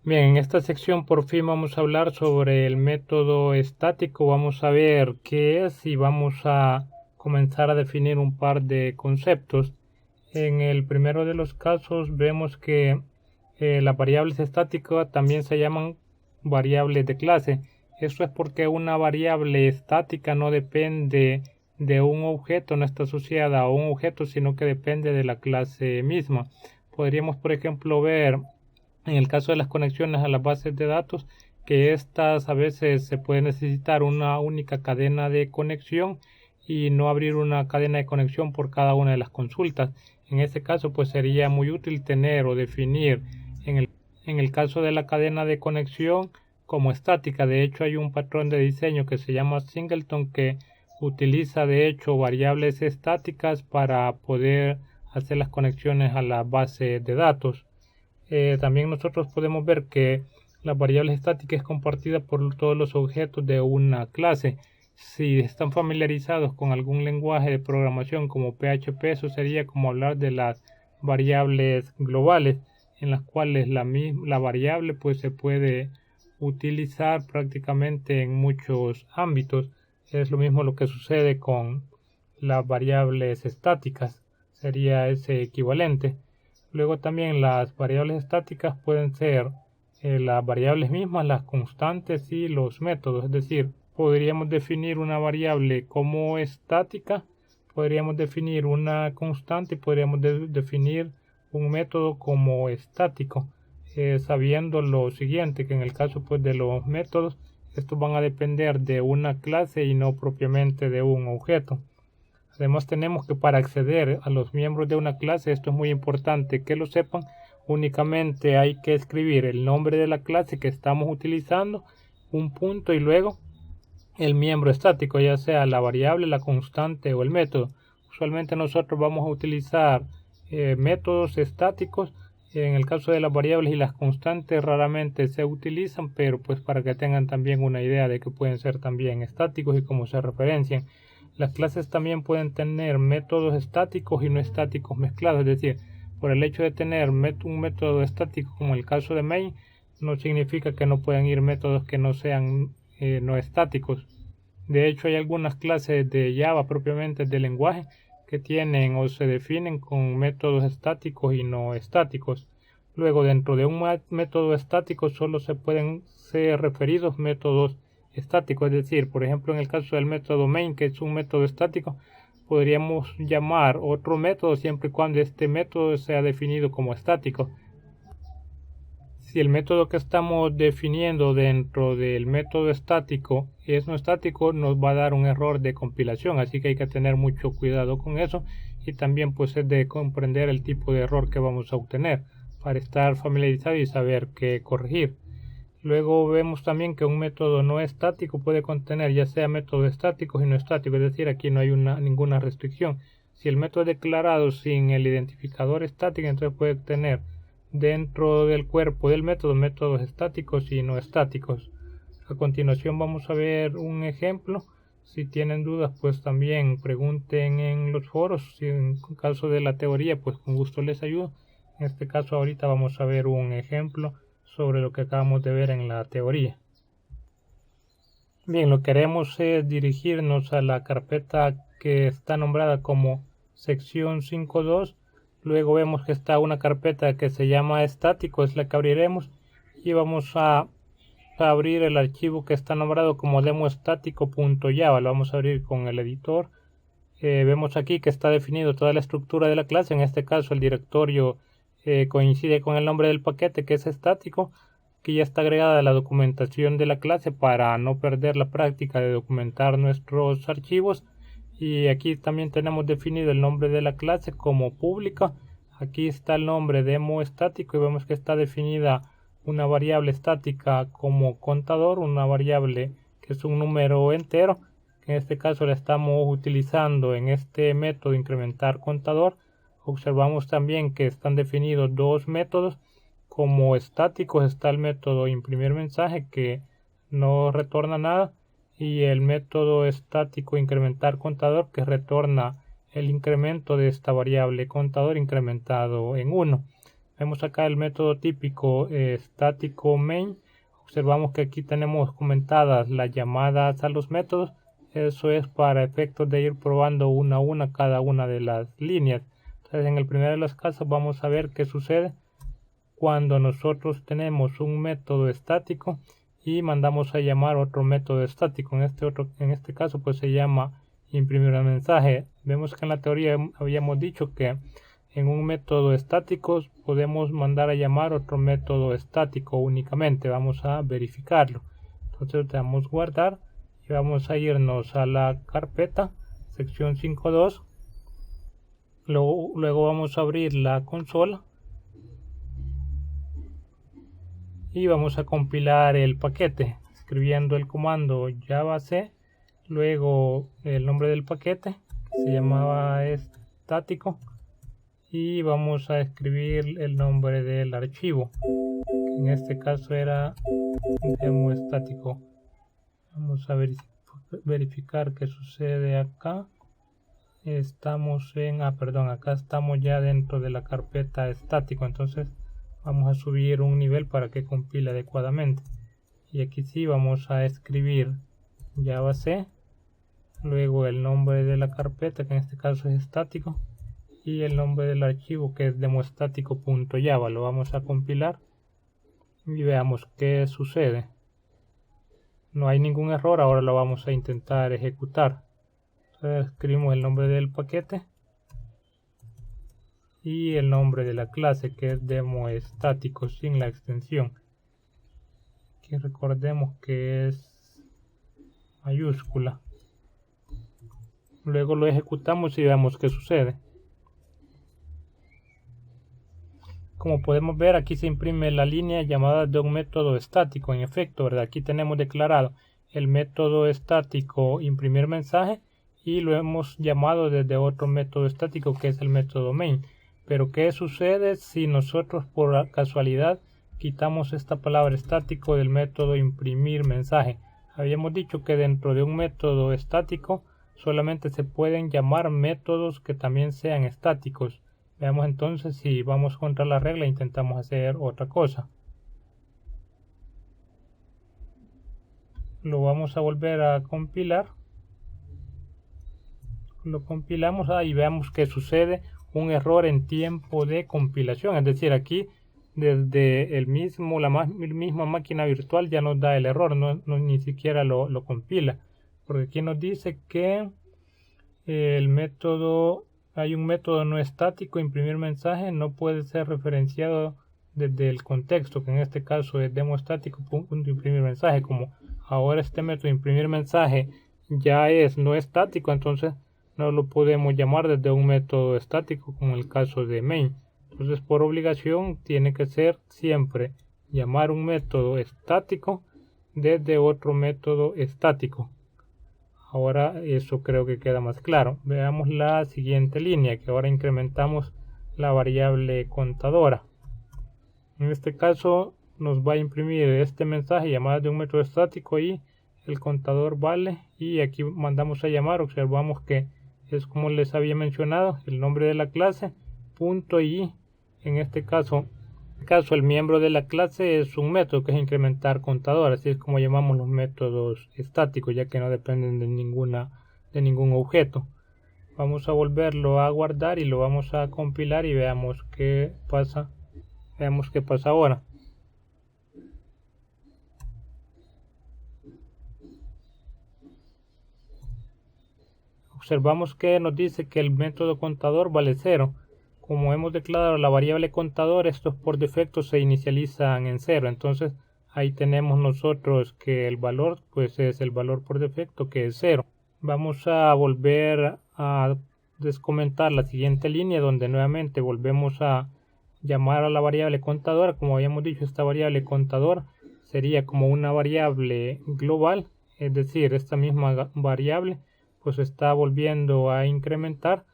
Bien, en esta sección por fin vamos a hablar sobre el método estático. Vamos a ver qué es y vamos a comenzar a definir un par de conceptos. En el primero de los casos vemos que las variables estáticas también se llaman variables de clase. Esto es porque una variable estática no depende de un objeto, no está asociada a un objeto, sino que depende de la clase misma. Podríamos, por ejemplo, ver en el caso de las conexiones a las bases de datos, que estas a veces se puede necesitar una única cadena de conexión y no abrir una cadena de conexión por cada una de las consultas. En este caso, pues sería muy útil tener o definir en el caso de la cadena de conexión como estática. De hecho, hay un patrón de diseño que se llama Singleton que utiliza de hecho variables estáticas para poder hacer las conexiones a la base de datos. También nosotros podemos ver que la variable estática es compartida por todos los objetos de una clase. Si están familiarizados con algún lenguaje de programación como PHP, eso sería como hablar de las variables globales, en las cuales la variable pues se puede utilizar prácticamente en muchos ámbitos. Es lo mismo lo que sucede con las variables estáticas, sería ese equivalente. Luego también las variables estáticas pueden ser las variables mismas, las constantes y los métodos. Es decir, podríamos definir una variable como estática, podríamos definir una constante y podríamos definir un método como estático, sabiendo lo siguiente, que en el caso pues de los métodos, estos van a depender de una clase y no propiamente de un objeto. Además tenemos que para acceder a los miembros de una clase, esto es muy importante que lo sepan, únicamente hay que escribir el nombre de la clase que estamos utilizando, un punto y luego el miembro estático, ya sea la variable, la constante o el método. Usualmente nosotros vamos a utilizar métodos estáticos. En el caso de las variables y las constantes raramente se utilizan, pero pues para que tengan también una idea de que pueden ser también estáticos y cómo se referencian. Las clases también pueden tener métodos estáticos y no estáticos mezclados, es decir, por el hecho de tener un método estático como el caso de main, no significa que no puedan ir métodos que no sean no estáticos. De hecho, hay algunas clases de Java propiamente de lenguaje que tienen o se definen con métodos estáticos y no estáticos. Luego, dentro de un método estático solo se pueden ser referidos métodos estático, es decir, por ejemplo en el caso del método main, que es un método estático, podríamos llamar otro método siempre y cuando este método sea definido como estático. Si el método que estamos definiendo dentro del método estático es no estático, nos va a dar un error de compilación, así que hay que tener mucho cuidado con eso y también pues es de comprender el tipo de error que vamos a obtener para estar familiarizado y saber qué corregir. Luego vemos también que un método no estático puede contener ya sea métodos estáticos y no estáticos, es decir, aquí no hay ninguna restricción. Si el método es declarado sin el identificador estático, entonces puede tener dentro del cuerpo del método métodos estáticos y no estáticos. A continuación vamos a ver un ejemplo. Si tienen dudas, pues también pregunten en los foros. Si en caso de la teoría, pues con gusto les ayudo. En este caso ahorita vamos a ver un ejemplo sobre lo que acabamos de ver en la teoría. Bien, lo que haremos es dirigirnos a la carpeta que está nombrada como sección 5.2. Luego vemos que está una carpeta que se llama estático, es la que abriremos, y vamos a abrir el archivo que está nombrado como demoestático.java. Lo vamos a abrir con el editor. Vemos aquí que está definido toda la estructura de la clase, en este caso el directorio coincide con el nombre del paquete que es estático. Aquí ya está agregada la documentación de la clase para no perder la práctica de documentar nuestros archivos, y aquí también tenemos definido el nombre de la clase como pública. Aquí está el nombre demo estático y vemos que está definida una variable estática como contador, una variable que es un número entero, que en este caso la estamos utilizando en este método incrementar contador. Observamos también que están definidos dos métodos. Como estáticos está el método imprimir mensaje que no retorna nada, y el método estático incrementar contador que retorna el incremento de esta variable contador incrementado en 1. Vemos acá el método típico estático main. Observamos que aquí tenemos comentadas las llamadas a los métodos. Eso es para efectos de ir probando una a una cada una de las líneas. Entonces, en el primero de los casos vamos a ver qué sucede cuando nosotros tenemos un método estático y mandamos a llamar otro método estático. En este caso pues se llama imprimir un mensaje. Vemos que en la teoría habíamos dicho que en un método estático podemos mandar a llamar otro método estático únicamente. Vamos a verificarlo. Entonces le damos guardar y vamos a irnos a la carpeta sección 5.2. Luego vamos a abrir la consola y vamos a compilar el paquete escribiendo el comando javac, luego el nombre del paquete que se llamaba estático y vamos a escribir el nombre del archivo, que en este caso era demo estático. Vamos a verificar qué sucede acá. Estamos en acá estamos ya dentro de la carpeta estático, entonces vamos a subir un nivel para que compile adecuadamente. Y aquí sí vamos a escribir javac, luego el nombre de la carpeta, que en este caso es estático, y el nombre del archivo, que es demoestático.java. Lo vamos a compilar y veamos qué sucede. No hay ningún error. Ahora lo vamos a intentar ejecutar. Entonces escribimos el nombre del paquete y el nombre de la clase, que es demo estático sin la extensión, que recordemos que es mayúscula. Luego lo ejecutamos y veamos qué sucede. Como podemos ver, aquí se imprime la línea llamada de un método estático. En efecto, ¿verdad? Aquí tenemos declarado el método estático imprimir mensaje y lo hemos llamado desde otro método estático, que es el método main. Pero ¿qué sucede si nosotros por casualidad quitamos esta palabra estático del método imprimir mensaje? Habíamos dicho que dentro de un método estático solamente se pueden llamar métodos que también sean estáticos. Veamos entonces si vamos contra la regla e intentamos hacer otra cosa. Lo vamos a volver a compilar. Lo compilamos y veamos que sucede un error en tiempo de compilación. Es decir, aquí desde la misma máquina virtual ya nos da el error, ni siquiera lo compila. Porque aquí nos dice que hay un método no estático, imprimir mensaje, no puede ser referenciado desde el contexto, que en este caso es demo estático imprimir mensaje. Como ahora este método imprimir mensaje ya es no estático, entonces no lo podemos llamar desde un método estático como el caso de main. Entonces por obligación tiene que ser siempre llamar un método estático desde otro método estático. Ahora eso creo que queda más claro. Veamos la siguiente línea, que ahora incrementamos la variable contadora. En este caso nos va a imprimir este mensaje llamado de un método estático y el contador vale, y aquí mandamos a llamar. Observamos que es como les había mencionado, el nombre de la clase, punto, y en este caso el miembro de la clase es un método que es incrementar contador. Así es como llamamos los métodos estáticos, ya que no dependen de ningún objeto. Vamos a volverlo a guardar y lo vamos a compilar y veamos qué pasa. Veamos qué pasa ahora. Observamos que nos dice que el método contador vale 0. Como hemos declarado la variable contador, estos por defecto se inicializan en 0. Entonces ahí tenemos nosotros que el valor pues es el valor por defecto, que es 0. Vamos a volver a descomentar la siguiente línea, donde nuevamente volvemos a llamar a la variable contadora. Como habíamos dicho, esta variable contador sería como una variable global, es decir, esta misma variable pues está volviendo a incrementar,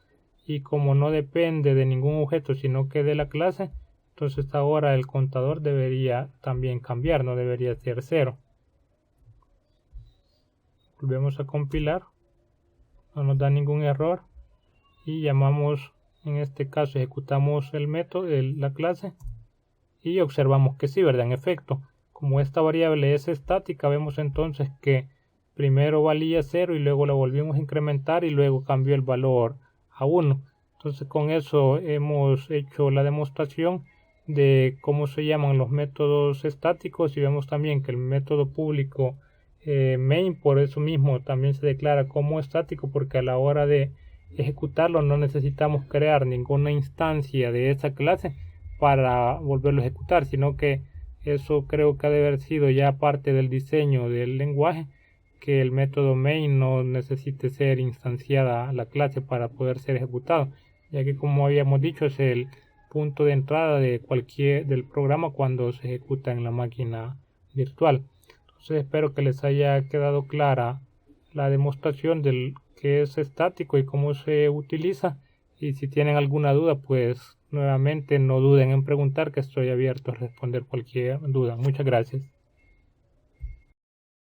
y como no depende de ningún objeto sino que de la clase, entonces ahora el contador debería también cambiar, no debería ser 0. Volvemos a compilar, no nos da ningún error y llamamos, en este caso ejecutamos el método, la clase, y observamos que sí, ¿verdad? En efecto, como esta variable es estática, vemos entonces que primero valía 0 y luego la volvimos a incrementar y luego cambió el valor a 1. Entonces con eso hemos hecho la demostración de cómo se llaman los métodos estáticos, y vemos también que el método público main por eso mismo también se declara como estático, porque a la hora de ejecutarlo no necesitamos crear ninguna instancia de esa clase para volverlo a ejecutar, sino que eso creo que ha de haber sido ya parte del diseño del lenguaje, que el método main no necesite ser instanciada la clase para poder ser ejecutado, ya que como habíamos dicho es el punto de entrada de del programa cuando se ejecuta en la máquina virtual. Entonces espero que les haya quedado clara la demostración del que es estático y cómo se utiliza, y si tienen alguna duda pues nuevamente no duden en preguntar, que estoy abierto a responder cualquier duda. Muchas gracias.